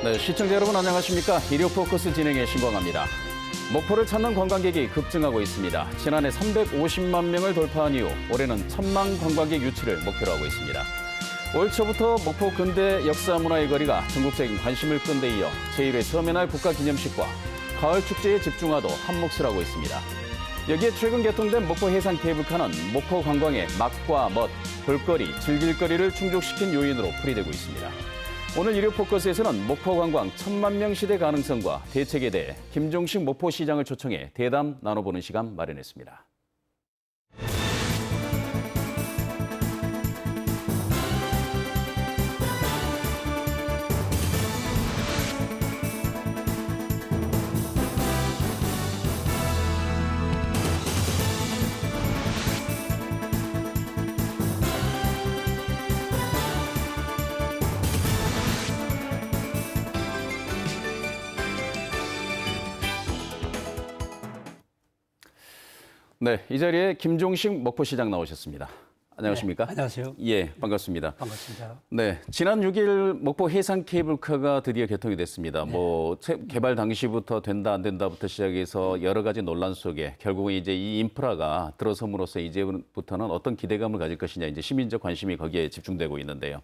네, 시청자 여러분 안녕하십니까? 일요 포커스 진행의 신광합니다. 목포를 찾는 관광객이 급증하고 있습니다. 지난해 350만 명을 돌파한 이후 올해는 1000만 관광객 유치를 목표로 하고 있습니다. 올 초부터 목포 근대 역사 문화의 거리가 전국적인 관심을 끈 데 이어 제1회 서면할 국가기념식과 가을 축제에 집중하도 한 몫을 하고 있습니다. 여기에 최근 개통된 목포 해상 케이블카는 목포 관광의 맛과 멋, 볼거리, 즐길거리를 충족시킨 요인으로 풀이되고 있습니다. 오늘 일요 포커스에서는 목포 관광 1000만 명 시대 가능성과 대책에 대해 김종식 목포시장을 초청해 대담 나눠보는 시간 마련했습니다. 네, 이 자리에 김종식 목포시장 나오셨습니다. 안녕하십니까? 네, 안녕하세요. 예, 반갑습니다. 반갑습니다. 네, 지난 6일 목포 해상 케이블카가 드디어 개통이 됐습니다. 네. 뭐 개발 당시부터 된다 안 된다부터 시작해서 여러 가지 논란 속에 결국은 이제 이 인프라가 들어섬으로써 이제부터는 어떤 기대감을 가질 것이냐 이제 시민적 관심이 거기에 집중되고 있는데요.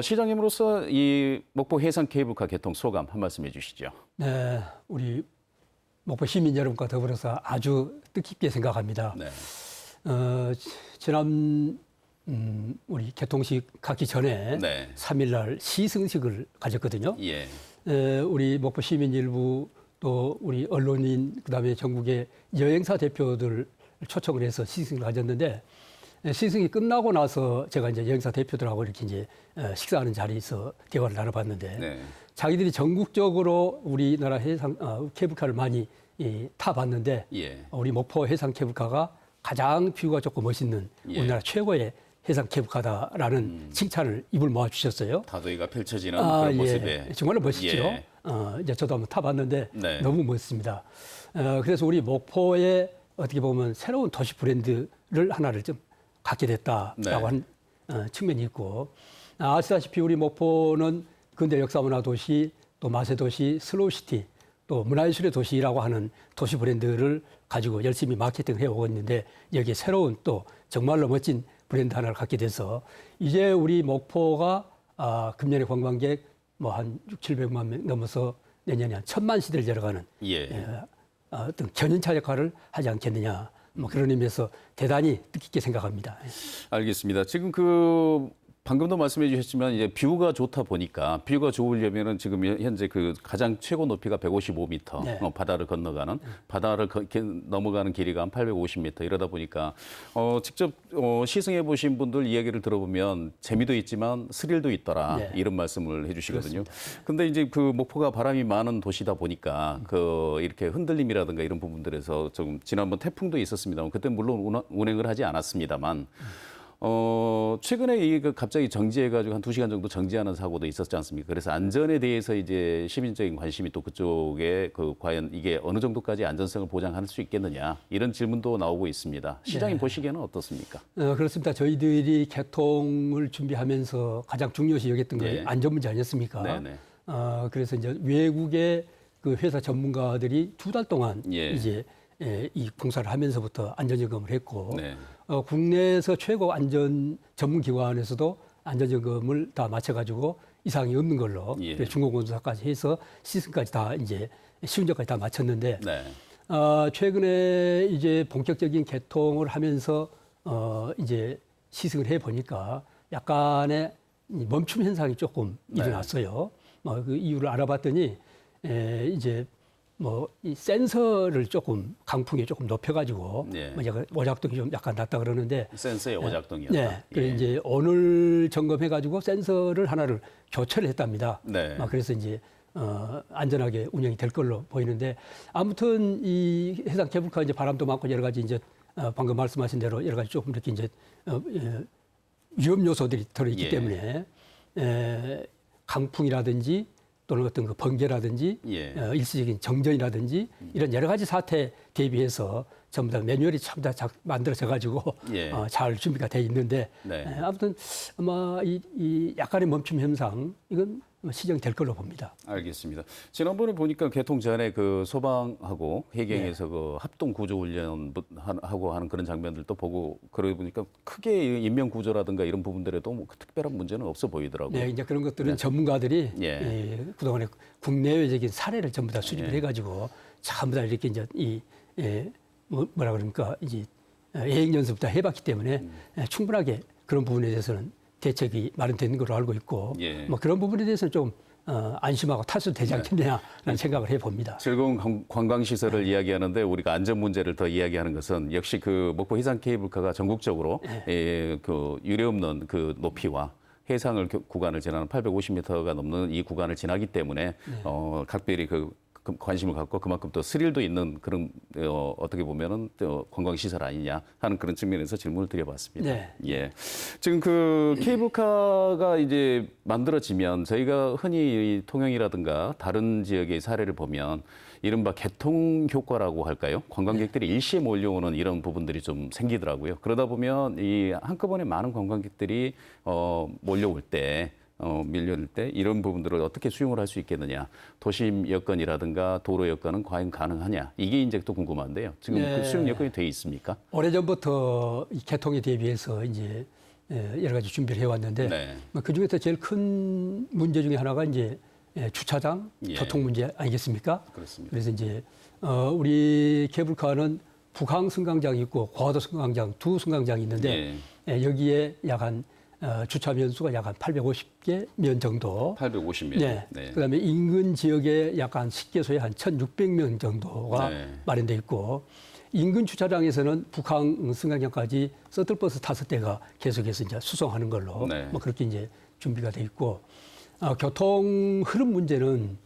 시장님으로서 이 목포 해상 케이블카 개통 소감 한 말씀해 주시죠. 네, 우리 목포 시민 여러분과 더불어서 아주 뜻깊게 생각합니다. 네. 지난 우리 개통식 가기 전에 네. 3일 날 시승식을 가졌거든요. 예. 우리 목포 시민 일부 또 우리 언론인 그다음에 전국의 여행사 대표들 초청을 해서 시승을 가졌는데 시승이 끝나고 나서 제가 이제 여행사 대표들하고 이렇게 이제 식사하는 자리에서 대화를 나눠봤는데 네. 자기들이 전국적으로 우리나라 해상 케이블카를 많이 타봤는데 예. 우리 목포 해상 케이블카가 가장 뷰가 좋고 멋있는 예. 우리나라 최고의 해상 케이블카다라는 칭찬을 입을 모아 주셨어요. 다도이가 펼쳐지는 그런 모습에. 예. 정말로 멋있죠. 예. 이제 저도 한번 타봤는데 네. 너무 멋있습니다. 그래서 우리 목포에 어떻게 보면 새로운 도시 브랜드를 하나를 좀 갖게 됐다라고 네. 한 측면이 있고 아시다시피 우리 목포는 근대 역사문화 도시, 또 맛의 도시, 슬로우시티, 또 문화예술의 도시라고 하는 도시 브랜드를 가지고 열심히 마케팅을 해오고 있는데 여기에 새로운 또 정말로 멋진 브랜드 하나를 갖게 돼서 이제 우리 목포가 금년에 관광객 뭐 한 600~700만 명 넘어서 내년에 한 1000만 시대를 열어가는 예. 어떤 견인차 역할을 하지 않겠느냐. 뭐 그런 의미에서 대단히 뜻깊게 생각합니다. 알겠습니다. 지금 방금도 말씀해 주셨지만 이제 뷰가 좋다 보니까 뷰가 좋으려면은 지금 현재 그 가장 최고 높이가 155m, 네. 바다를 건너가는 바다를 넘어가는 길이가 한 850m 이러다 보니까 직접 시승해 보신 분들 이야기를 들어보면 재미도 있지만 스릴도 있더라 네. 이런 말씀을 해주시거든요. 그렇습니다. 근데 이제 그 목포가 바람이 많은 도시다 보니까 이렇게 흔들림이라든가 이런 부분들에서 좀 지난번 태풍도 있었습니다만 그때 물론 운행을 하지 않았습니다만. 최근에 갑자기 정지해가지고 한 2시간 정도 정지하는 사고도 있었지 않습니까? 그래서 안전에 대해서 이제 시민적인 관심이 또 그쪽에 과연 이게 어느 정도까지 안전성을 보장할 수 있겠느냐 이런 질문도 나오고 있습니다. 시장님 네. 보시기에는 어떻습니까? 그렇습니다. 저희들이 개통을 준비하면서 가장 중요시 여겼던 게 예. 안전 문제 아니었습니까? 네네. 그래서 이제 외국의 그 회사 전문가들이 2달 동안 예. 이제 이 공사를 하면서부터 안전점검을 했고 네. 국내에서 최고 안전 전문기관에서도 안전점검을 다 마쳐가지고 이상이 없는 걸로 예. 중공검사까지 해서 시승까지 다 이제 시운전까지 다 마쳤는데 네. 최근에 이제 본격적인 개통을 하면서 이제 시승을 해 보니까 약간의 멈춤 현상이 조금 네. 일어났어요. 그 이유를 알아봤더니 이제 이 센서를 조금 강풍에 조금 높여가지고 네. 약간 오작동이 좀 약간 났다 그러는데 센서의 오작동이었다. 네. 그래서 예. 이제 오늘 점검해가지고 센서를 하나를 교체를 했답니다. 네. 그래서 이제 안전하게 운영이 될 걸로 보이는데 아무튼 이 해상 케이블카 이제 바람도 많고 여러 가지 이제 방금 말씀하신 대로 여러 가지 조금 이렇게 이제 위험 요소들이 들어있기 예. 때문에 강풍이라든지 또는 어떤 그 번개라든지 예. 일시적인 정전이라든지 이런 여러 가지 사태에 대비해서 전부 다 매뉴얼이 참 다 만들어져 가지고 예. 잘 준비가 돼 있는데 네. 아무튼 아마 이 약간의 멈춤 현상 이건 시정될 걸로 봅니다. 알겠습니다. 지난번에 보니까 개통 전에 그 소방하고 해경에서 그 합동 구조 훈련 하고 하는 그런 장면들도 보고 그러고 보니까 크게 인명 구조라든가 이런 부분들에도 뭐 특별한 문제는 없어 보이더라고요. 네, 이제 그런 것들은 전문가들이 예. 그동안에 국내외적인 사례를 전부 다 수집을 해가지고 전부 다 이렇게 이제 뭐라 그럽니까 이제 예행 연습부터 해봤기 때문에 충분하게 그런 부분에 대해서는 대책이 마련되는 걸로 알고 있고 뭐 그런 부분에 대해서는 좀 안심하고 타수되지 않겠냐라는 생각을 해봅니다. 즐거운 관광시설을 이야기하는데 우리가 안전 문제를 더 이야기하는 것은 역시 그 목포 해상 케이블카가 전국적으로 그 유례없는 그 높이와 해상을 구간을 지나는 850m가 넘는 이 구간을 지나기 때문에 각별히 그 관심을 갖고 그만큼 또 스릴도 있는 그런 어떻게 보면은 관광 시설 아니냐 하는 그런 측면에서 질문을 드려봤습니다. 네. 예. 지금 그 케이블카가 이제 만들어지면 저희가 흔히 통영이라든가 다른 지역의 사례를 보면 이른바 개통 효과라고 할까요? 관광객들이 일시에 몰려오는 이런 부분들이 좀 생기더라고요. 그러다 보면 이 한꺼번에 많은 관광객들이 몰려올 때 밀려올 때 이런 부분들을 어떻게 수용을 할 수 있겠느냐. 도심 여건이라든가 도로 여건은 과연 가능하냐. 이게 이제 또 궁금한데요. 지금 그 수용 여건이 돼 있습니까? 오래전부터 이 개통에 대비해서 이제 여러 가지 준비를 해왔는데 뭐 그중에서 제일 큰 문제 중에 하나가 이제 주차장, 교통 문제 아니겠습니까? 그렇습니다. 그래서 이제 우리 케이블카는 북항 승강장이 있고 고화도 승강장 두 승강장이 있는데 여기에 약 한 주차 면수가 약 한 850개 면 정도. 850면. 네. 그다음에 인근 지역에 약 한 10개소에 한 1,600명 정도가 마련돼 있고 인근 주차장에서는 북항 승강장까지 서틀버스 5대가 계속해서 이제 수송하는 걸로 뭐 그렇게 이제 준비가 돼 있고 교통 흐름 문제는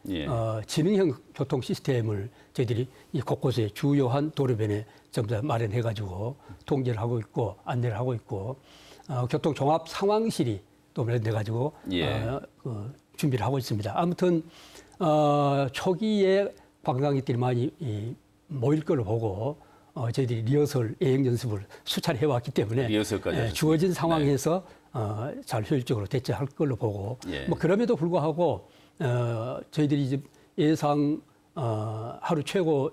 지능형 교통 시스템을 저희들이 이 곳곳에 주요한 도로변에 전부 다 마련해가지고 통제를 하고 있고 안내를 하고 있고 교통 종합 상황실이 또 마련돼가지고 준비를 하고 있습니다. 아무튼 초기에 관광객들이 많이 모일 걸로 보고 저희들이 리허설, 예행 연습을 수차례 해왔기 때문에 주어진 상황에서 잘 효율적으로 대처할 걸로 보고 뭐 그럼에도 불구하고 저희들이 이제 예상 하루 최고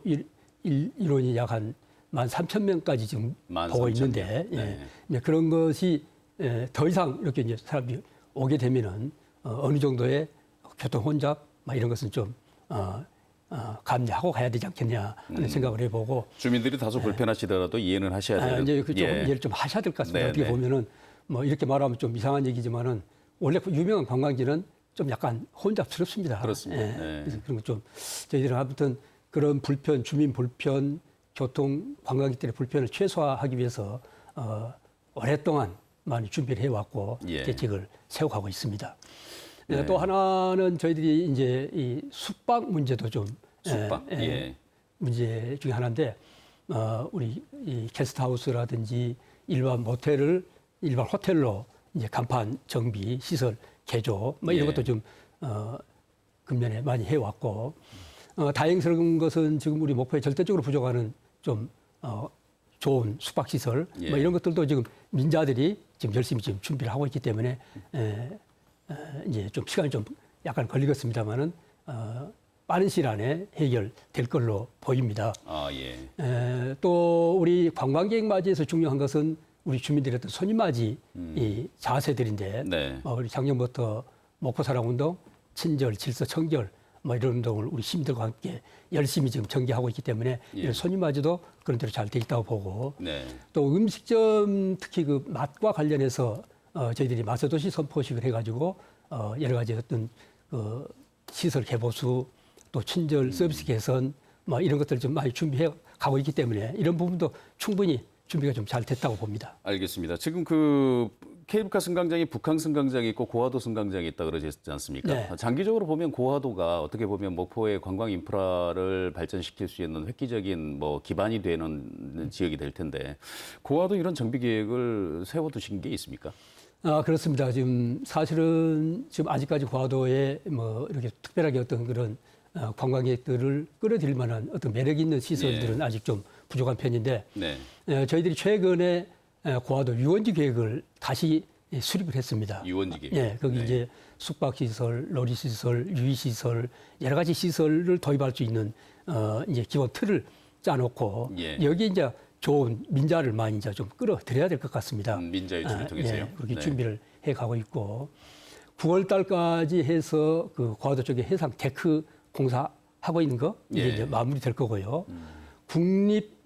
인원이 약 한 13,000명까지 지금 보고 있는데 그런 것이 더 이상 이렇게 이제 사람들이 오게 되면은 어느 정도의 교통 혼잡 이런 것은 좀 감내하고 가야 되지 않겠냐 하는 생각을 해보고 주민들이 다소 불편하시더라도 이해는 하셔야 돼요. 이제 그 조금 이해를 좀 하셔야 될 것 같습니다. 어떻게 보면은 뭐 이렇게 말하면 좀 이상한 얘기지만은 원래 유명한 관광지는 좀 약간 혼잡스럽습니다. 그렇습니다. 그래서 그런 거 좀 저희들은 아무튼 그런 불편, 주민 불편, 교통 관광객들의 불편을 최소화하기 위해서 오랫동안 많이 준비를 해왔고 대책을 세워가고 있습니다. 또 하나는 저희들이 이제 이 숙박 문제도 좀 문제 중에 하나인데 우리 이 게스트하우스라든지 일반 호텔로 이제 간판 정비, 시설 개조 뭐 이런 것도 좀 근면에 많이 해왔고 다행스러운 것은 지금 우리 목포에 절대적으로 부족하는 좀 좋은 숙박 시설 뭐 이런 것들도 지금 민자들이 지금 열심히 지금 준비를 하고 있기 때문에 이제 좀 시간이 좀 약간 걸리겠습니다만은 빠른 시일 안에 해결될 걸로 보입니다. 또 우리 관광객 맞이에서 중요한 것은 우리 주민들의 어떤 손님 맞이 이 자세들인데 우리 작년부터 목포사랑운동, 친절, 질서, 청결 뭐 이런 운동을 우리 시민들과 함께 열심히 지금 전개하고 있기 때문에 이런 손님 맞이도 그런 대로 잘 돼 있다고 보고 또 음식점 특히 그 맛과 관련해서 저희들이 맛의 도시 선포식을 해가지고 여러 가지 어떤 그 시설 개보수 또 친절 서비스 개선 뭐 이런 것들을 좀 많이 준비해 가고 있기 때문에 이런 부분도 충분히 준비가 좀 잘 됐다고 봅니다. 알겠습니다. 지금 그 케이블카 승강장이 북항 승강장이 있고 고화도 승강장이 있다 그러지 않습니까? 장기적으로 보면 고화도가 어떻게 보면 목포의 관광 인프라를 발전시킬 수 있는 획기적인 뭐 기반이 되는 지역이 될 텐데 고화도 이런 정비 계획을 세워두신 게 있습니까? 그렇습니다. 지금 사실은 지금 아직까지 고화도에 뭐 이렇게 특별하게 어떤 그런 관광객들을 끌어들일 만한 어떤 매력 있는 시설들은 아직 좀 부족한 편인데 저희들이 최근에 고화도 유원지 계획을 다시 수립을 했습니다. 유원지기. 예, 거기 네. 이제 숙박시설, 놀이시설, 유의시설 여러 가지 시설을 도입할 수 있는 이제 기본 틀을 짜놓고 예. 여기에 이제 좋은 민자를 많이 이제 좀 끌어들여야 될 것 같습니다. 민자 유치를 통해서요. 예, 그렇게 네. 준비를 해가고 있고 9월 달까지 해서 그 고화도 쪽에 해상 테크 공사하고 있는 거 이제, 예. 이제 마무리될 거고요. 국립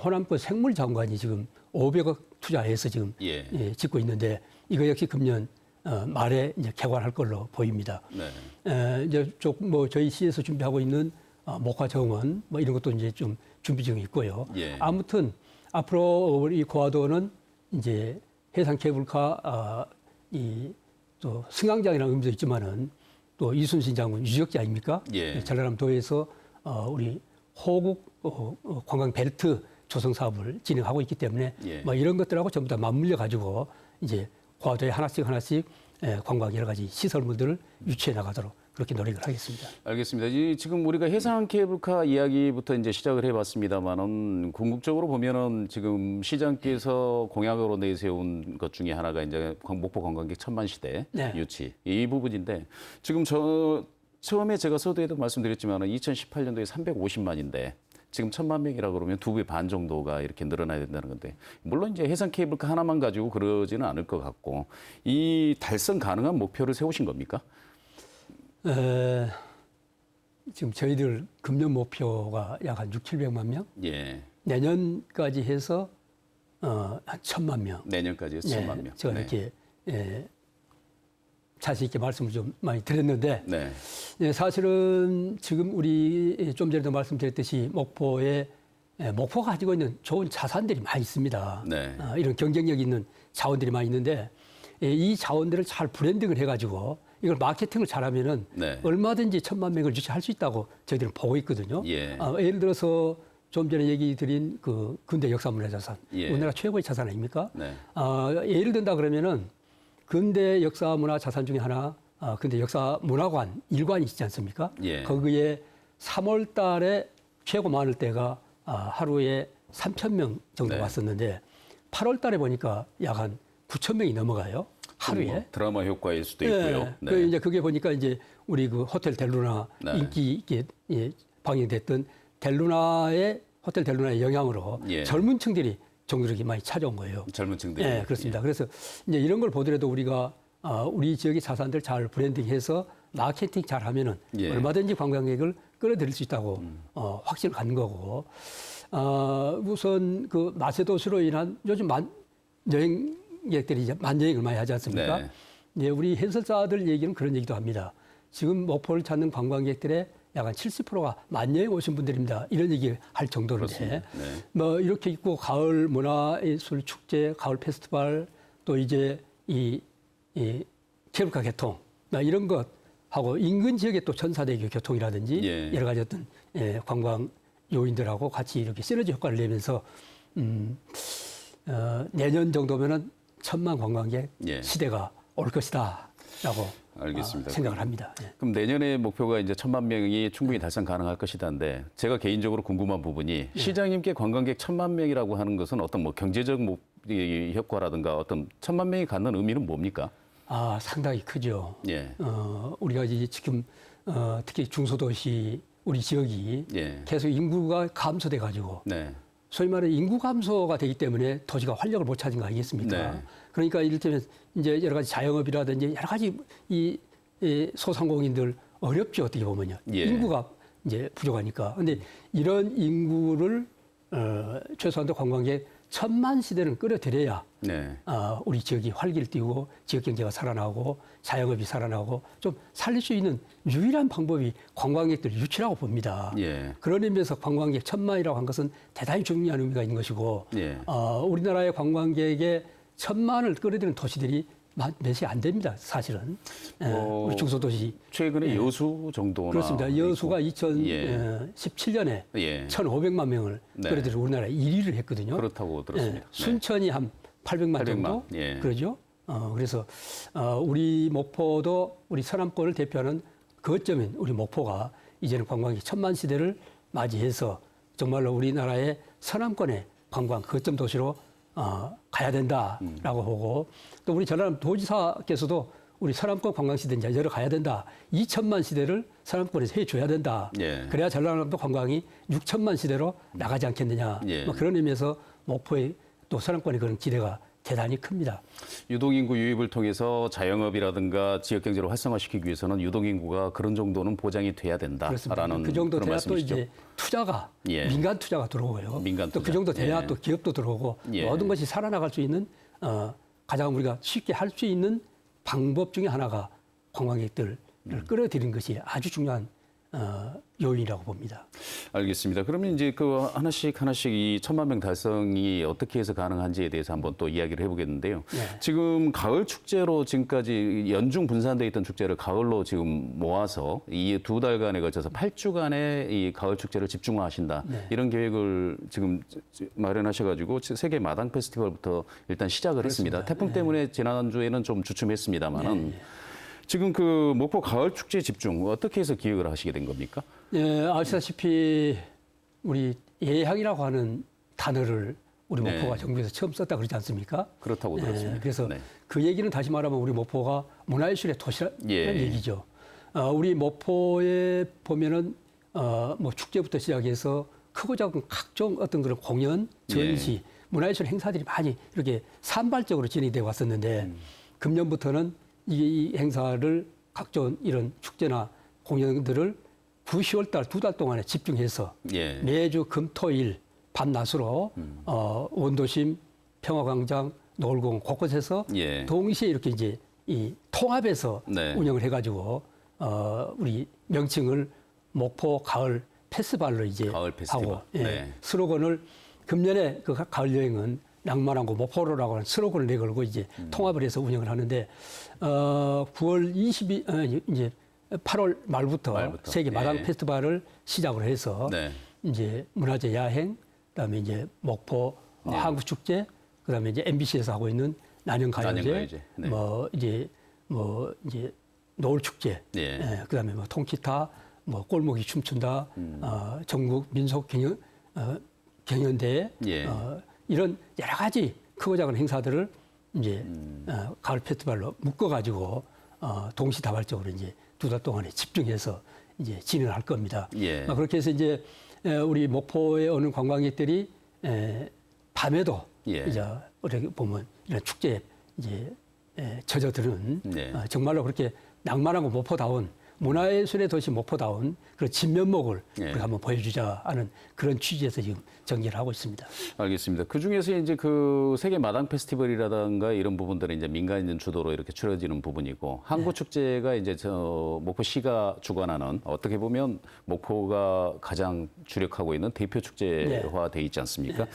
호남권 생물자원관이 지금 500억 투자해서 지금 예. 짓고 있는데 이거 역시 금년 말에 이제 개관할 걸로 보입니다. 네. 이제 뭐 저희 시에서 준비하고 있는 목화 정원 뭐 이런 것도 이제 좀 준비 중에 있고요. 예. 아무튼 앞으로 우리 고화도는 이제 해상 케이블카 또 승강장이라는 의미도 있지만은 또 이순신 장군 유적지 아닙니까? 예. 전라남도에서 우리 호국 관광 벨트 조성 사업을 진행하고 있기 때문에 예. 뭐 이런 것들하고 전부 다 맞물려 가지고 이제 고화도에 하나씩 관광 여러 가지 시설물들을 유치해 나가도록 그렇게 노력을 하겠습니다. 알겠습니다. 지금 우리가 해상 케이블카 이야기부터 이제 시작을 해봤습니다만은 궁극적으로 보면은 지금 시장께서 공약으로 내세운 것 중에 하나가 이제 목포 관광객 1000만 시대 네. 유치 이 부분인데 지금 처음에 제가 서두에도 말씀드렸지만은 2018년도에 350만인데 지금 1000만 명이라 그러면 2배 반 정도가 이렇게 늘어나야 된다는 건데 물론 이제 해상 케이블카 하나만 가지고 그러지는 않을 것 같고 이 달성 가능한 목표를 세우신 겁니까? 지금 저희들 금년 목표가 약 한 600~700만 명, 예. 내년까지 해서 한 1000만 명. 내년까지 해서 1000만 명. 제가 네. 이렇게 자신 있게 말씀을 좀 많이 드렸는데 네. 사실은 지금 우리 좀 전에도 말씀드렸듯이 목포가 가지고 있는 좋은 자산들이 많이 있습니다. 네. 이런 경쟁력 있는 자원들이 많이 있는데 이 자원들을 잘 브랜딩을 해가지고 이걸 마케팅을 잘하면은 네. 얼마든지 1000만 명을 유치할 수 있다고 저희들은 보고 있거든요. 예. 예를 들어서 좀 전에 얘기 드린 그 근대 역사문화자산, 예. 우리나라 최고의 자산 아닙니까? 네. 예를 든다 그러면은 근대 역사문화자산 중에 하나, 근대 역사문화관 일관이 있지 않습니까? 예. 거기에 3월 달에 최고 많을 때가 하루에 3,000명 정도 네. 왔었는데 8월 달에 보니까 약 한 9,000명이 넘어가요. 하루에. 뭐 드라마 효과일 수도 있고요. 네. 그 이제 그게 보니까 이제 우리 그 호텔 델루나 네. 인기 있게 방영됐던 호텔 델루나의 영향으로 예. 젊은 층들이 정유력이 많이 찾아온 거예요. 젊은 층들이. 네, 그렇습니다. 그래서 이제 이런 걸 보더라도 우리가 우리 지역의 자산들 잘 브랜딩해서 마케팅 잘하면은 예. 얼마든지 관광객을 끌어들일 수 있다고 확신을 갖는 거고 우선 그 마세도시로 인한 요즘 여행객들이 이제 만여행을 많이 하지 않습니까? 네. 네, 우리 해설자들 얘기는 그런 얘기도 합니다. 지금 목포를 찾는 관광객들의 약 한 70%가 만여행 오신 분들입니다. 이런 얘기를 할 정도인데, 그렇습니다. 네. 뭐 이렇게 있고 가을 문화예술 축제, 가을 페스티벌 또 이제 이 케이블카 개통 이런 것하고 인근 지역의 또 천사대교 교통이라든지 예. 여러 가지 어떤 관광 요인들하고 같이 이렇게 시너지 효과를 내면서 내년 정도면은 1000만 관광객 예. 시대가 올 것이다라고 알겠습니다. 생각을 합니다. 예. 그럼 내년의 목표가 이제 1000만 명이 충분히 달성 가능할 것이다인데 제가 개인적으로 궁금한 부분이 시장님께 관광객 1000만 명이라고 하는 것은 어떤 뭐 경제적 효과라든가 어떤 1000만 명이 갖는 의미는 뭡니까? 상당히 크죠. 예. 우리가 이제 지금 특히 중소도시 우리 지역이 예. 계속 인구가 감소돼 가지고 네. 소위 말해 인구 감소가 되기 때문에 도시가 활력을 못 찾은 거 아니겠습니까? 네. 그러니까 이를테면 이제 여러 가지 자영업이라든지 여러 가지 이 소상공인들 어렵죠, 어떻게 보면요. 예. 인구가 이제 부족하니까. 근데 이런 인구를 최소한도 관광객 1000만 시대는 끌어들여야 네. 우리 지역이 활기를 띠고 지역 경제가 살아나고 자영업이 살아나고 좀 살릴 수 있는 유일한 방법이 관광객들 유치라고 봅니다. 예. 그런 의미에서 관광객 1000만이라고 한 것은 대단히 중요한 의미가 있는 것이고 예. 우리나라의 관광객의 1000만을 끌어들이는 도시들이 몇이 안 됩니다. 사실은. 우리 중소도시. 최근에 여수 정도나 그렇습니다. 여수가 있고. 2017년에 예. 1,500만 명을 네. 끌어들여 우리나라 1위를 했거든요. 그렇다고 들었습니다. 네. 순천이 한 800만 정도? 예. 그러죠. 그래서 우리 목포도 우리 서남권을 대표하는 거점인 우리 목포가 이제는 관광객 1000만 시대를 맞이해서 정말로 우리나라의 서남권의 관광 거점 도시로 가야 된다라고 보고 또 우리 전남 도지사께서도 우리 서남권 관광시대 이제 열어 가야 된다. 2천만 시대를 서남권에서 해줘야 된다. 예. 그래야 전라남도 관광이 6천만 시대로 나가지 않겠느냐. 예. 뭐 그런 의미에서 목포의 또 서남권의 그런 기대가 대단히 큽니다. 유동인구 유입을 통해서 자영업이라든가 지역경제를 활성화시키기 위해서는 유동인구가 그런 정도는 보장이 돼야 된다라는 그 정도 그런 돼야 말씀이시죠? 또 이제 투자가 예. 민간 투자가 들어오고요. 민간 또 그 투자. 정도 돼야 예. 또 기업도 들어오고 예. 모든 것이 살아나갈 수 있는 가장 우리가 쉽게 할 수 있는 방법 중에 하나가 관광객들을 끌어들이는 것이 아주 중요한 요인이라고 봅니다. 알겠습니다. 그러면 이제 그 하나씩 이 1,000만 명 달성이 어떻게 해서 가능한지에 대해서 한번 또 이야기를 해보겠는데요. 네. 지금 가을 축제로 지금까지 연중 분산돼 있던 축제를 가을로 지금 모아서 이 2달간에 걸쳐서 8주간의 이 가을 축제를 집중화하신다. 네. 이런 계획을 지금 마련하셔가지고 세계 마당 페스티벌부터 일단 시작을 했습니다. 태풍 때문에 지난주에는 좀 주춤했습니다만은. 지금 그 목포 가을 축제 집중 어떻게 해서 기획을 하시게 된 겁니까? 예, 아시다시피 우리 예향이라고 하는 단어를 우리 네. 목포가 정부에서 처음 썼다 그러지 않습니까? 그렇다고 들었습니다. 그래서 네. 그 얘기는 다시 말하면 우리 목포가 문화예술의 도시라는 예. 얘기죠. 우리 목포에 보면은 뭐 축제부터 시작해서 크고 작은 각종 어떤 그런 공연, 전시, 문화예술 행사들이 많이 이렇게 산발적으로 진행이 되어 왔었는데 금년부터는 이 행사를 각종 이런 축제나 공연들을 9, 10월 달 2달 동안에 집중해서 예. 매주 금, 토, 일 밤낮으로 원도심, 평화광장, 노을공 곳곳에서 예. 동시에 이렇게 이제 이 통합해서 네. 운영을 해가지고 우리 명칭을 목포 가을 페스티벌로 이제 가을 페스티벌. 하고 예. 네. 스로건을 금년에 그 가을 여행은 낭만한 곳 목포로라고 하는 스로건을 내걸고 이제 통합을 해서 운영을 하는데 9월 22 이제 8월 말부터 세계 마당 예. 페스티벌을 시작으로 해서 네. 이제 문화재 야행, 그다음에 이제 목포 한국 축제, 그다음에 이제 MBC에서 하고 있는 난영가요제, 난영가요제. 네. 뭐 이제 노을 축제, 예. 그다음에 뭐 통기타, 뭐 꼴목이 춤춘다, 전국 민속 경연대회, 예. 이런 여러 가지 크고 작은 행사들을 이제 가을 페스티벌로 묶어가지고 동시다발적으로 이제 2달 동안에 집중해서 이제 진행을 할 겁니다. 예. 그렇게 해서 이제 우리 목포에 오는 관광객들이 밤에도 예. 이제 어떻게 보면 이런 축제에 이제 젖어드는 네. 정말로 그렇게 낭만하고 목포다운 문화예술의 도시 목포다운 그런 진면목을 예. 우리가 한번 보여주자 하는 그런 취지에서 지금 전개를 하고 있습니다. 알겠습니다. 그 중에서 이제 그 세계 마당 페스티벌이라든가 이런 부분들은 이제 민간인 주도로 이렇게 치러지는 부분이고 항구 축제가 이제 목포시가 주관하는 어떻게 보면 목포가 가장 주력하고 있는 대표 축제화돼 있지 않습니까?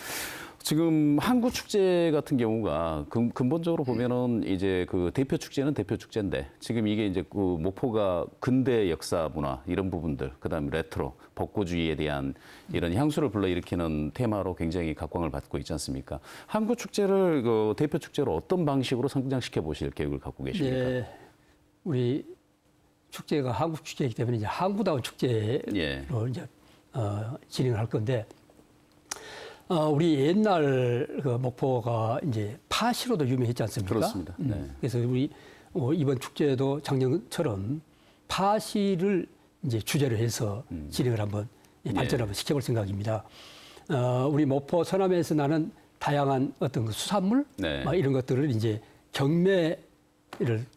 지금 항구 축제 같은 경우가 근본적으로 보면은 이제 그 대표 축제는 대표 축제인데 지금 이게 이제 그 목포가 근대 역사 문화 이런 부분들 그다음에 레트로 복고주의에 대한 이런 향수를 불러일으키는 테마로 굉장히 각광을 받고 있지 않습니까? 항구 축제를 그 대표 축제로 어떤 방식으로 성장시켜 보실 계획을 갖고 계십니까? 네, 우리 축제가 한국 축제이기 때문에 이제 항구다운 축제로 예. 이제 진행을 할 건데. 우리 옛날 그 목포가 이제 파시로도 유명했지 않습니까? 그렇습니다. 네. 그래서 우리 이번 축제도 작년처럼 파시를 이제 주제로 해서 진행을 한번 발전 한번 시켜볼 생각입니다. 우리 목포 서남에서 나는 다양한 어떤 그 수산물 네. 이런 것들을 이제 경매를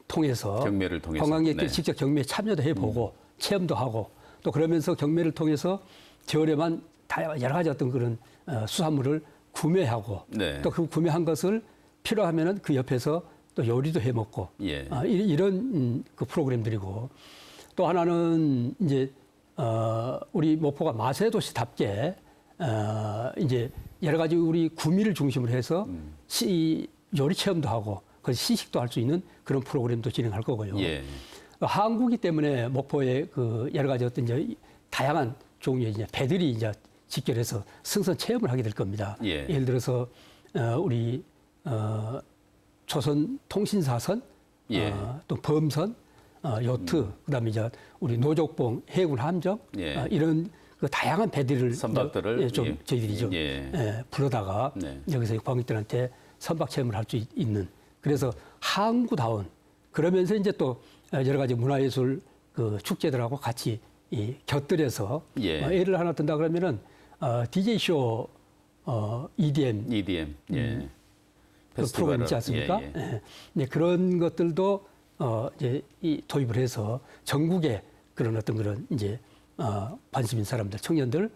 통해서 관광객들이 네. 직접 경매에 참여도 해보고 체험도 하고 또 그러면서 경매를 통해서 저렴한 여러 가지 어떤 그런 수산물을 구매하고 네. 또 그 구매한 것을 필요하면은 그 옆에서 또 요리도 해 먹고 예. 이런 그 프로그램들이고 또 하나는 이제 우리 목포가 마세 도시답게 이제 여러 가지 우리 구미를 중심으로 해서 요리 체험도 하고 그 시식도 할 수 있는 그런 프로그램도 진행할 거고요. 예. 항구기 때문에 목포에 그 여러 가지 어떤 이제 다양한 종류의 이제 배들이 이제 직결해서 승선 체험을 하게 될 겁니다. 예. 예를 들어서 우리 조선 통신사선, 예. 또 범선, 요트, 그다음에 이제 우리 노족봉 해군 함정 예. 이런 그 다양한 배들을 선박들을 좀 저희들이 좀 불러다가 네. 여기서 관객들한테 선박 체험을 할 수 있는 그래서 항구다운 그러면서 이제 또 여러 가지 문화예술 그 축제들하고 같이 곁들여서 예를 하나 든다 그러면은 DJ 쇼 EDM 그 프로그램 있지 않습니까? 네, 그런 것들도 이제 도입을 해서 전국에 그런 어떤 그런 이제 관심 있는 사람들, 청년들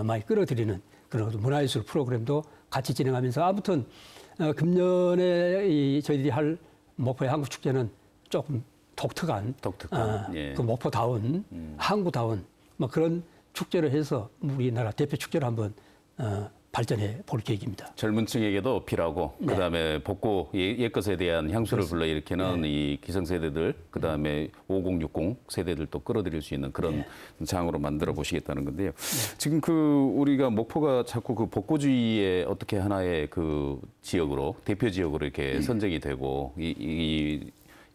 많이 끌어들이는 그런 문화예술 프로그램도 같이 진행하면서 아무튼 금년에 저희들이 할 목포의 한국축제는 조금 독특한 그 목포다운, 항구다운 뭐 그런 축제를 해서 우리나라 대표 축제로 한번 발전해 볼 계획입니다. 젊은 층에게도 어필하고 그다음에 복고 옛것에 대한 향수를 불러일으키는 이 기성세대들 그다음에 5060 세대들도 끌어들일 수 있는 그런 장으로 만들어 보시겠다는 건데요. 지금 그 우리가 목포가 자꾸 그 복고주의의 어떻게 하나의 그 지역으로 대표 지역으로 이렇게 선정이 되고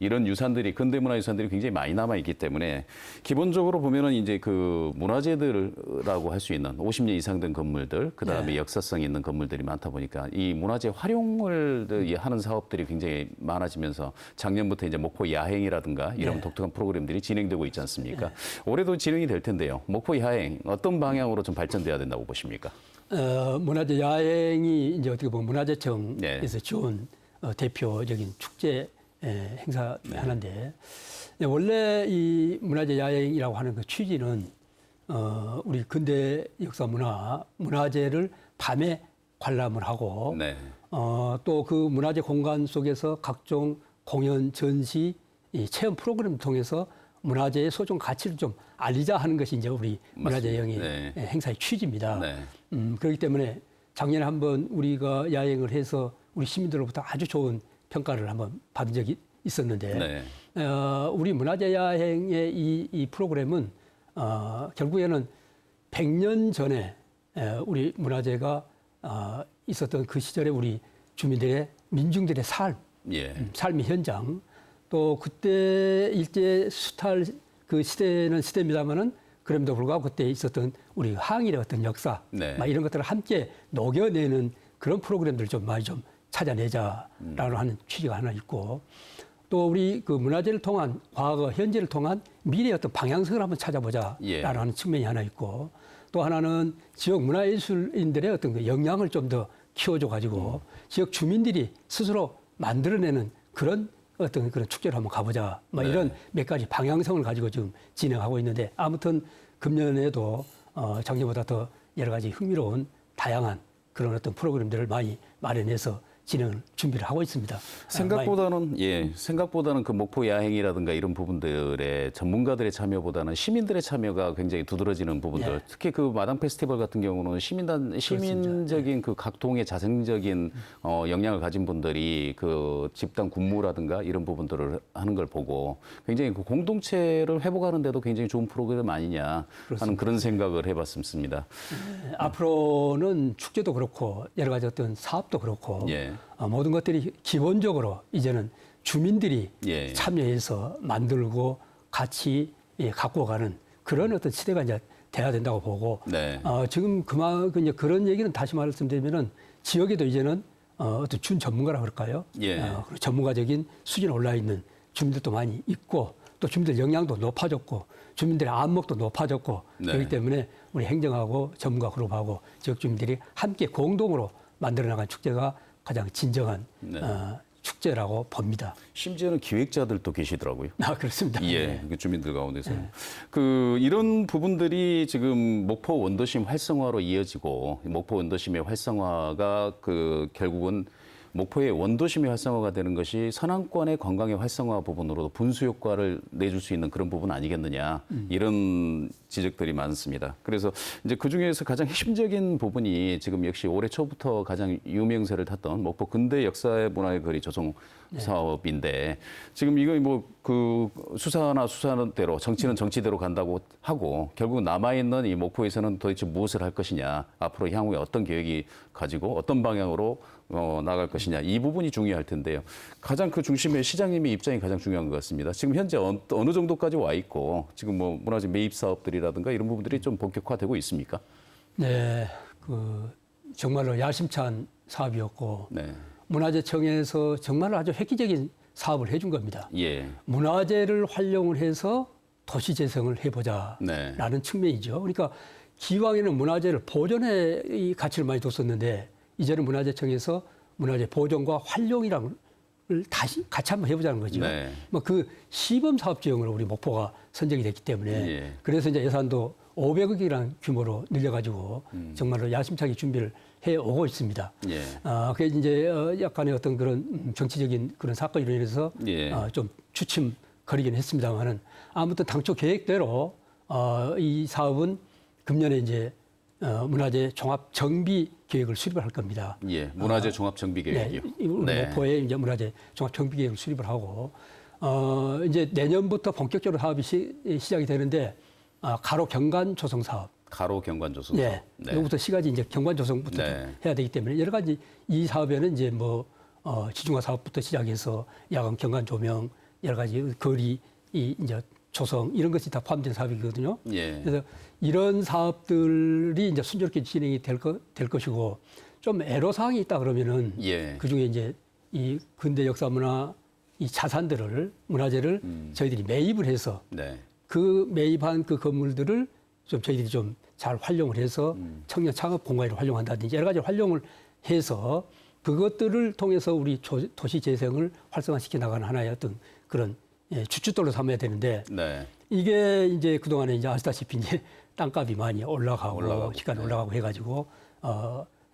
이런 유산들이 근대문화 유산들이 굉장히 많이 남아 있기 때문에 기본적으로 보면은 이제 그 문화재들이라고 할 수 있는 50년 이상 된 건물들 그다음에 역사성 있는 건물들이 많다 보니까 이 문화재 활용을 하는 사업들이 굉장히 많아지면서 작년부터 이제 목포 야행이라든가 이런 독특한 프로그램들이 진행되고 있지 않습니까? 올해도 진행이 될 텐데요. 목포 야행 어떤 방향으로 좀 발전돼야 된다고 보십니까? 문화재 야행이 이제 어떻게 보면 문화재청에서 좋은 대표적인 축제 행사 하는데 원래 이 문화재 야행이라고 하는 그 취지는 우리 근대 역사 문화재를 밤에 관람을 하고 또 그 문화재 공간 속에서 각종 공연, 전시, 이 체험 프로그램을 통해서 문화재의 소중 가치를 좀 알리자 하는 것이 이제 우리 문화재 야행의 행사의 취지입니다. 그렇기 때문에 작년에 한번 우리가 야행을 해서 우리 시민들로부터 아주 좋은 평가를 한번 받은 적이 있었는데 우리 문화재 야행의 이 프로그램은 결국에는 100년 전에 우리 문화재가 있었던 그 시절에 우리 주민들의 민중들의 삶의 현장 또 그때 일제 수탈 그 시대는 시대입니다만은 그럼에도 불구하고 그때 있었던 우리 항일의 어떤 역사 막 이런 것들을 함께 녹여내는 그런 프로그램들을 좀 많이 좀 찾아내자라고 하는 취지가 하나 있고 또 우리 그 문화재를 통한 과거, 현재를 통한 미래의 어떤 방향성을 한번 찾아보자라고 하는 측면이 하나 있고 또 하나는 지역 문화예술인들의 어떤 그 역량을 좀 더 키워줘 가지고 지역 주민들이 스스로 만들어내는 그런 어떤 그런 축제를 한번 가보자. 뭐 이런 몇 가지 방향성을 가지고 지금 진행하고 있는데 아무튼 금년에도 작년보다 더 여러 가지 흥미로운 다양한 그런 어떤 프로그램들을 많이 마련해서 진행을 준비를 하고 있습니다. 생각보다는 그 목포 야행이라든가 이런 부분들의 전문가들의 참여보다는 시민들의 참여가 굉장히 두드러지는 부분들. 특히 그 마당 페스티벌 같은 경우는 시민적인 그 각동의 자생적인 역량을 가진 분들이 그 집단 군무라든가 이런 부분들을 하는 걸 보고 굉장히 그 공동체를 회복하는 데도 굉장히 좋은 프로그램 아니냐 하는 그런 생각을 해봤습니다. 앞으로는 축제도 그렇고 여러 가지 어떤 사업도 그렇고 모든 것들이 기본적으로 이제는 주민들이 참여해서 만들고 같이 갖고 가는 그런 어떤 시대가 이제 돼야 된다고 보고 지금 이제 그런 얘기는 다시 말씀드리면은 지역에도 이제는 어떤 준 전문가라 그럴까요? 전문가적인 수준에 올라 있는 주민들도 많이 있고 또 주민들 역량도 높아졌고 주민들의 안목도 높아졌고 그렇기 때문에 우리 행정하고 전문가 그룹하고 지역 주민들이 함께 공동으로 만들어 나간 축제가 가장 진정한 축제라고 봅니다. 심지어는 기획자들도 계시더라고요. 그렇습니다. 그 주민들 가운데서. 이런 부분들이 지금 목포 원도심 활성화로 이어지고 목포 원도심의 활성화가 결국은 목포의 원도심의 활성화가 되는 것이 서남권의 관광의 활성화 부분으로도 분수 효과를 내줄 수 있는 그런 부분 아니겠느냐 이런 지적들이 많습니다. 그래서 이제 그 중에서 가장 핵심적인 부분이 지금 역시 올해 초부터 가장 유명세를 탔던 목포 근대 역사의 문화의 거리 조성 사업인데 지금 이거 뭐 그 수사나 수사대로 정치는 정치대로 간다고 하고 결국 남아있는 이 목포에서는 도대체 무엇을 할 것이냐 앞으로 향후에 어떤 계획이 가지고 어떤 방향으로 나갈 것이냐 이 부분이 중요할 텐데요. 가장 그 중심에 시장님의 입장이 가장 중요한 것 같습니다. 지금 현재 어느 정도까지 와 있고 지금 뭐 문화재 매입 사업들이라든가 이런 부분들이 좀 본격화되고 있습니까? 네, 정말로 야심찬 사업이었고 네. 문화재청에서 정말로 아주 획기적인 사업을 해준 겁니다. 예. 문화재를 활용을 해서 도시 재생을 해보자라는 네. 측면이죠. 그러니까 기왕에는 문화재를 보존에 이 가치를 많이 뒀었는데 이제는 문화재청에서 문화재 보존과 활용이랑을 다시 같이 한번 해보자는 거죠. 네. 뭐 그 시범 사업 지형으로 우리 목포가 선정이 됐기 때문에 예. 그래서 이제 예산도 500억이라는 규모로 늘려가지고 정말로 야심차게 준비를 해 오고 있습니다. 예. 그게 이제 약간의 어떤 그런 정치적인 그런 사건으로 인해서 예. 좀 주춤거리긴 했습니다만은 아무튼 당초 계획대로 이 사업은 금년에 이제 문화재 종합 정비 계획을 수립을 할 겁니다. 예. 문화재 종합 정비 계획이요. 네, 목포에 이제 문화재 종합 정비 계획을 수립을 하고 이제 내년부터 본격적으로 사업이 시작이 되는데 가로 경관 조성 사업. 가로 경관 조성 네. 사업. 네. 이거부터 시가지 이제 경관 조성부터 네. 해야 되기 때문에 여러 가지 이 사업에는 이제 뭐 지중화 사업부터 시작해서 야간 경관 조명 여러 가지 거리 이제 조성 이런 것이 다 포함된 사업이거든요. 예. 그래서 이런 사업들이 이제 순조롭게 진행이 될 것이고 좀 애로사항이 있다 그러면은 예. 그 중에 이제 이 근대 역사 문화 이 자산들을 문화재를 저희들이 매입을 해서 네. 그 매입한 그 건물들을 좀 저희들이 좀 잘 활용을 해서 청년 창업 공간으로 활용한다든지 여러 가지 활용을 해서 그것들을 통해서 우리 도시 재생을 활성화시켜 나가는 하나의 어떤 그런 주춧돌로 삼아야 되는데 네. 이게 이제 그동안에 이제 아시다시피 이제 땅값이 많이 올라가고 시간이 네. 올라가고 해가지고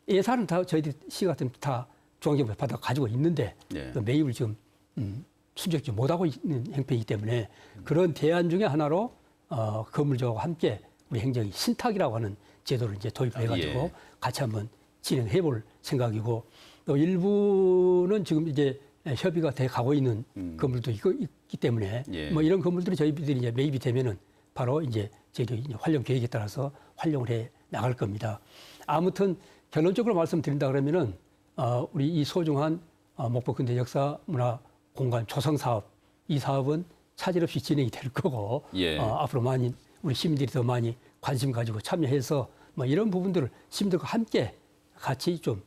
예산은 다 저희들이 시 같은 다 중앙정부에서 받아 가지고 있는데 네. 그 매입을 지금 순적지 못하고 있는 형편이기 때문에 그런 대안 중에 하나로 건물주하고 함께 우리 행정이 신탁이라고 하는 제도를 이제 도입을 해가지고 예. 같이 한번 진행해 볼 생각이고 또 일부는 지금 이제 협의가 돼 가고 있는 건물도 있기 때문에 예. 뭐 이런 건물들이 저희들이 이제 매입이 되면은 바로 이제 저희들이 이제 활용 계획에 따라서 활용을 해 나갈 겁니다. 아무튼 결론적으로 말씀드린다 그러면은 우리 이 소중한 목포 근대 역사 문화 공간 조성 사업 이 사업은 차질 없이 진행이 될 거고 예. 앞으로 많이 우리 시민들이 더 많이 관심 가지고 참여해서 뭐 이런 부분들을 시민들과 함께 같이 좀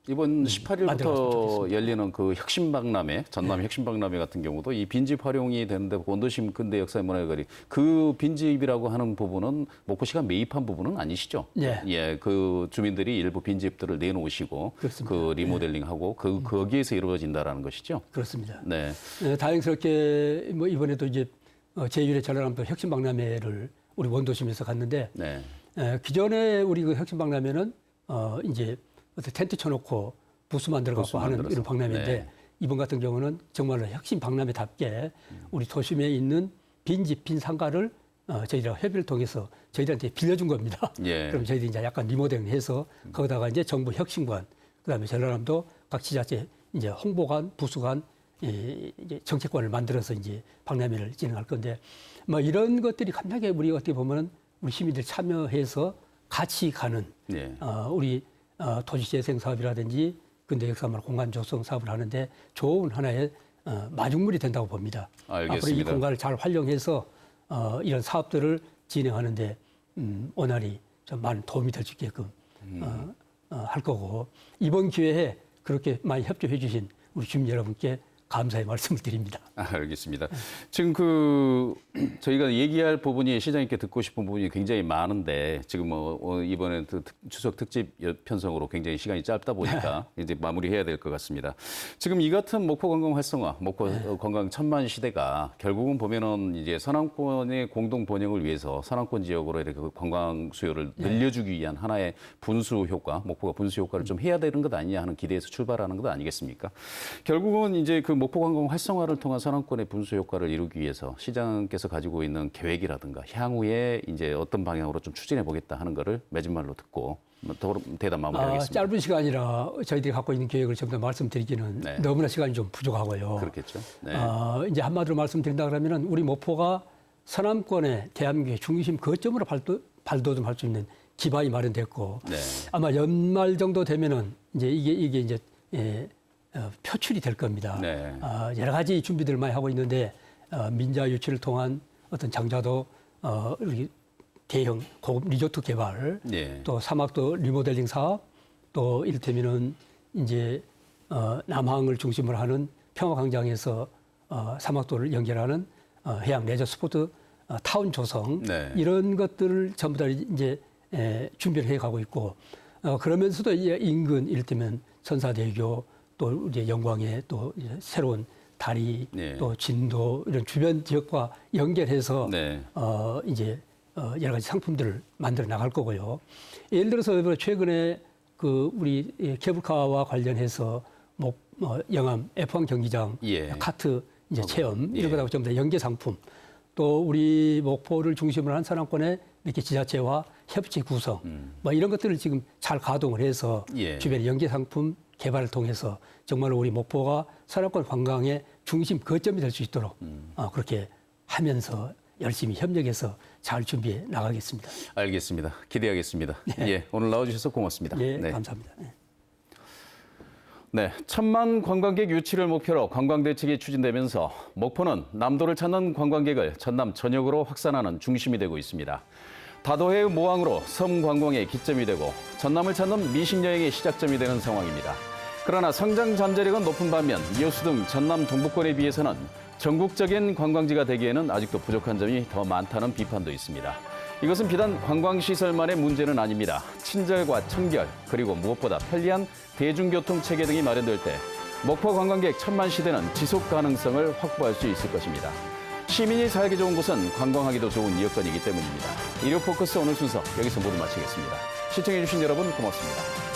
이번 만들어갔으면 18일부터 좋겠습니다. 열리는 그 혁신박람회, 전남 혁신박람회 같은 경우도 이 빈집 활용이 되는데 원도심 근대 역사 문화의 거리 그 빈집이라고 하는 부분은 목포시가 매입한 부분은 아니시죠? 네. 예, 그 주민들이 일부 빈집들을 내놓으시고 그렇습니다. 그 리모델링하고 거기에서 이루어진다라는 것이죠. 그렇습니다. 네, 다행스럽게 뭐 이번에도 이제 제1회 전라남도 혁신박람회를 우리 원도심에서 갔는데 네, 기존에 우리 그 혁신박람회는 이제 어떤 텐트 쳐놓고 부스 만들어갖고 부스 하는 만들어서. 이런 박람회인데 네. 이번 같은 경우는 정말로 혁신 박람회답게 우리 도심에 있는 빈집, 빈 상가를 저희랑 협의를 통해서 저희들한테 빌려준 겁니다. 예. 그럼 저희들이 이제 약간 리모델링해서 거기다가 이제 정부 혁신관, 그다음에 전라남도 각 지자체 이제 홍보관, 부수관, 이제 정책관을 만들어서 이제 박람회를 진행할 건데 뭐 이런 것들이 간단하게 우리 어떻게 보면은 우리 시민들 참여해서 같이 가는 예. 우리 도시재생 사업이라든지 근대 역사문화 공간 조성 사업을 하는데 좋은 하나의 마중물이 된다고 봅니다. 앞으로 이 알겠습니다. 공간을 잘 활용해서 이런 사업들을 진행하는데 원활히 좀 많은 도움이 될 수 있게끔 할 거고 이번 기회에 그렇게 많이 협조해 주신 우리 주민 여러분께 감사의 말씀을 드립니다. 알겠습니다. 지금 저희가 얘기할 부분이 시장님께 듣고 싶은 부분이 굉장히 많은데 지금 이번에 추석 특집 편성으로 굉장히 시간이 짧다 보니까 이제 마무리해야 될 것 같습니다. 지금 이 같은 목포 관광 활성화, 목포 관광 천만 시대가 결국은 보면은 이제 서남권의 공동 번영을 위해서 서남권 지역으로 이렇게 관광 수요를 늘려주기 위한 하나의 분수 효과, 목포가 분수 효과를 좀 해야 되는 것 아니냐 하는 기대에서 출발하는 것 아니겠습니까? 결국은 이제 그 목포 관광 활성화를 통한 서남권의 분수 효과를 이루기 위해서 시장께서 가지고 있는 계획이라든가 향후에 이제 어떤 방향으로 좀 추진해 보겠다 하는 거를 맺은말로 듣고 대답 마무리하겠습니다. 짧은 시간이라 저희들이 갖고 있는 계획을 전부 다 말씀드리기는 네. 너무나 시간이 좀 부족하고요. 그렇겠죠. 네. 이제 한마디로 말씀드린다 그러면은 우리 목포가 서남권의 대한민국의 중심 거점으로 발돋움할 수 있는 기반이 마련됐고 네. 아마 연말 정도 되면은 이제 이게 이제 표출이 될 겁니다. 네. 여러 가지 준비들 많이 하고 있는데 민자 유치를 통한 어떤 장자도 이렇게 대형 고급 리조트 개발, 네. 또 사막도 리모델링 사업, 또 이를테면은 이제 남항을 중심으로 하는 평화광장에서 사막도를 연결하는 해양 레저 스포츠 타운 조성 네. 이런 것들을 전부 다 이제 준비를 해가고 있고 그러면서도 인근 이를테면 선사대교 또 이제 영광에 또 이제 새로운 다리 네. 또 진도 이런 주변 지역과 연결해서 네. 이제 여러 가지 상품들을 만들어 나갈 거고요. 예를 들어서 최근에 그 우리 케이블카와 관련해서 영암 F1 경기장 예. 카트 이제 체험 이런 예. 것하고 전부 다 연계 상품 또 우리 목포를 중심으로 한 산악권에 이렇게 지자체와 협치 구성 뭐 이런 것들을 지금 잘 가동을 해서 예. 주변 연계 상품 개발을 통해서 정말로 우리 목포가 산악권 관광의 중심 거점이 될 수 있도록 그렇게 하면서 열심히 협력해서 잘 준비해 나가겠습니다. 알겠습니다. 기대하겠습니다. 예, 오늘 나와주셔서 고맙습니다. 예, 네. 감사합니다. 네. 네, 1000만 관광객 유치를 목표로 관광대책이 추진되면서 목포는 남도를 찾는 관광객을 전남 전역으로 확산하는 중심이 되고 있습니다. 다도해의 모항으로 섬 관광의 기점이 되고 전남을 찾는 미식 여행의 시작점이 되는 상황입니다. 그러나 성장 잠재력은 높은 반면 여수 등 전남 동부권에 비해서는 전국적인 관광지가 되기에는 아직도 부족한 점이 더 많다는 비판도 있습니다. 이것은 비단 관광시설만의 문제는 아닙니다. 친절과 청결, 그리고 무엇보다 편리한 대중교통 체계 등이 마련될 때 목포 관광객 1000만 시대는 지속 가능성을 확보할 수 있을 것입니다. 시민이 살기 좋은 곳은 관광하기도 좋은 여건이기 때문입니다. 일요 포커스 오늘 순서 여기서 모두 마치겠습니다. 시청해주신 여러분 고맙습니다.